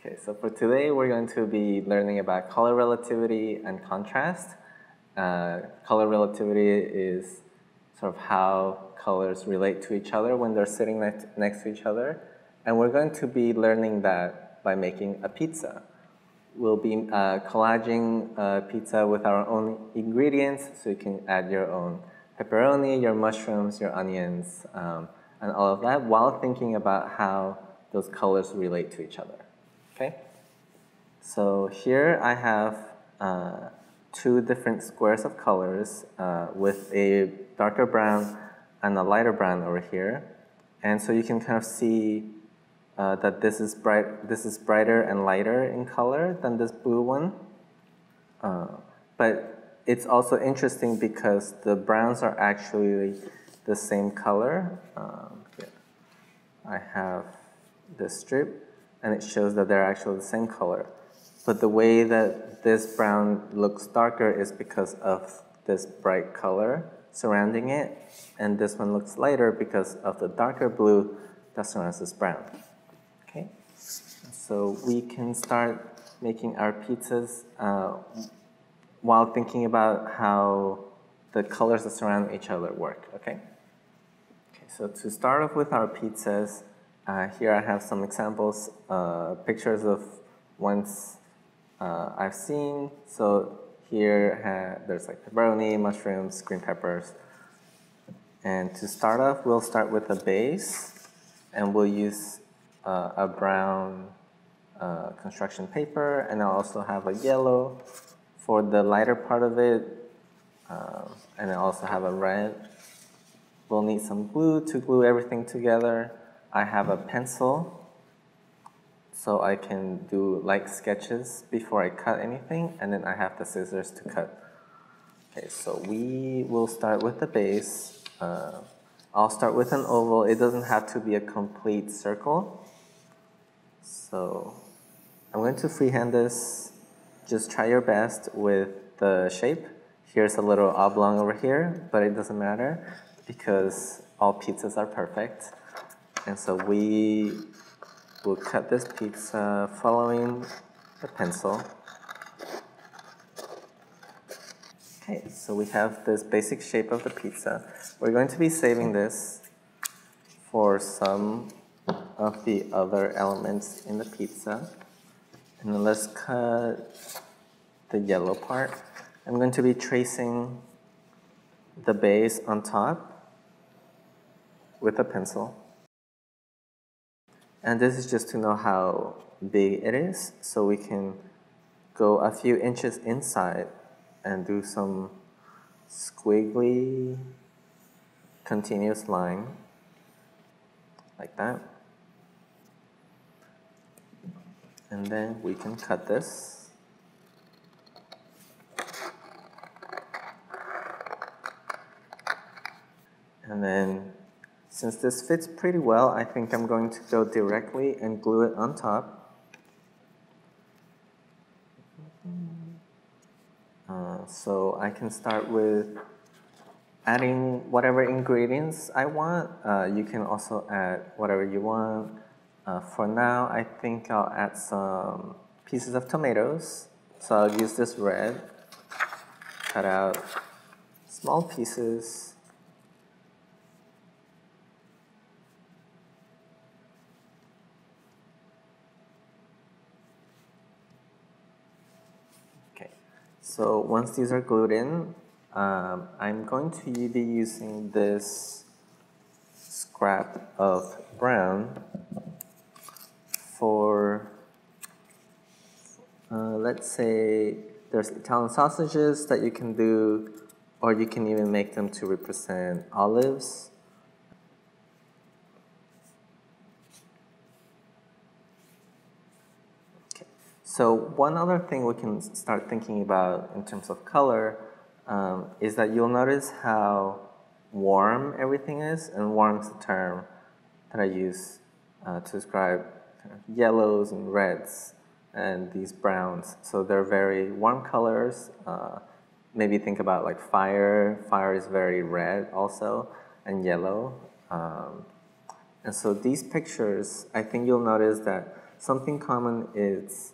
Okay, so for today we're going to be learning about color relativity and contrast. Color relativity is sort of how colors relate to each other when they're sitting next to each other. And we're going to be learning that by making a pizza. We'll be collaging a pizza with our own ingredients, so you can add your own pepperoni, your mushrooms, your onions, and all of that, while thinking about how those colors relate to each other. Okay? So here I have two different squares of colors with a darker brown and a lighter brown over here. And so you can kind of see that this is brighter and lighter in color than this blue one. But it's also interesting because the browns are actually the same color. I have this strip, and it shows that they're actually the same color. But the way that this brown looks darker is because of this bright color surrounding it, and this one looks lighter because of the darker blue that surrounds this brown. Okay, so we can start making our pizzas while thinking about how the colors that surround each other work. Okay. So to start off with our pizzas, here I have some examples, pictures of ones I've seen. So here there's like pepperoni, mushrooms, green peppers. And to start off, we'll start with a base, and we'll use a brown construction paper, and I'll also have a yellow for the lighter part of it, and I also have a red. We'll need some glue to glue everything together. I have a pencil, so I can do light sketches before I cut anything, and then I have the scissors to cut. Okay, so we will start with the base. I'll start with an oval. It doesn't have to be a complete circle. So I'm going to freehand this. Just try your best with the shape. Here's a little oblong over here, but it doesn't matter because all pizzas are perfect. And so we will cut this pizza following the pencil. Okay, so we have this basic shape of the pizza. We're going to be saving this for some of the other elements in the pizza. And then let's cut the yellow part. I'm going to be tracing the base on top with a pencil. And this is just to know how big it is, so we can go a few inches inside and do some squiggly continuous line like that. And then we can cut this. And then, since this fits pretty well, I think I'm going to go directly and glue it on top. So I can start with adding whatever ingredients I want. You can also add whatever you want. For now, I think I'll add some pieces of tomatoes. So I'll use this red, cut out small pieces. So once these are glued in, I'm going to be using this scrap of brown for, let's say, there's Italian sausages that you can do, or you can even make them to represent olives. So one other thing we can start thinking about in terms of color is that you'll notice how warm everything is, and warm is a term that I use to describe kind of yellows and reds and these browns. So they're very warm colors. Maybe think about like fire. Fire is very red also, and yellow. And so these pictures, I think you'll notice that something common is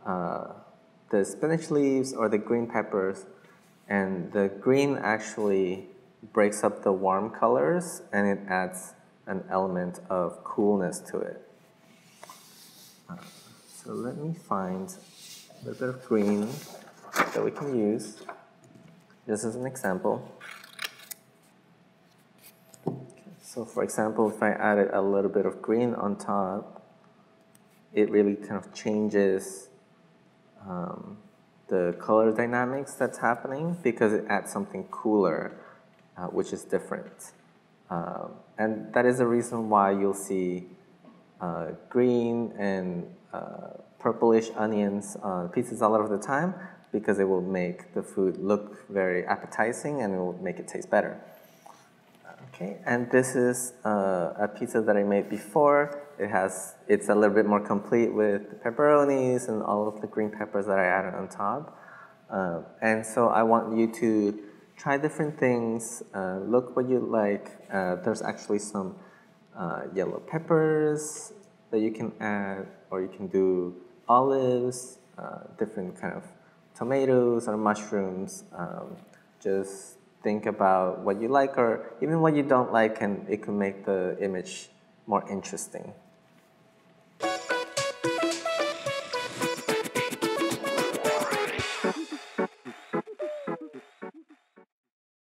the spinach leaves or the green peppers, and the green actually breaks up the warm colors and it adds an element of coolness to it. So let me find a little bit of green that we can use just as an example. So for example, if I added a little bit of green on top, it really kind of changes the color dynamics that's happening because it adds something cooler, which is different. And that is the reason why you'll see green and purplish onions on pizzas all of the time, because it will make the food look very appetizing and it will make it taste better. Okay, and this is a pizza that I made before. It's a little bit more complete with the pepperonis and all of the green peppers that I added on top. And so I want you to try different things, look what you like. There's actually some yellow peppers that you can add, or you can do olives, different kind of tomatoes or mushrooms. Just think about what you like or even what you don't like, and it can make the image more interesting.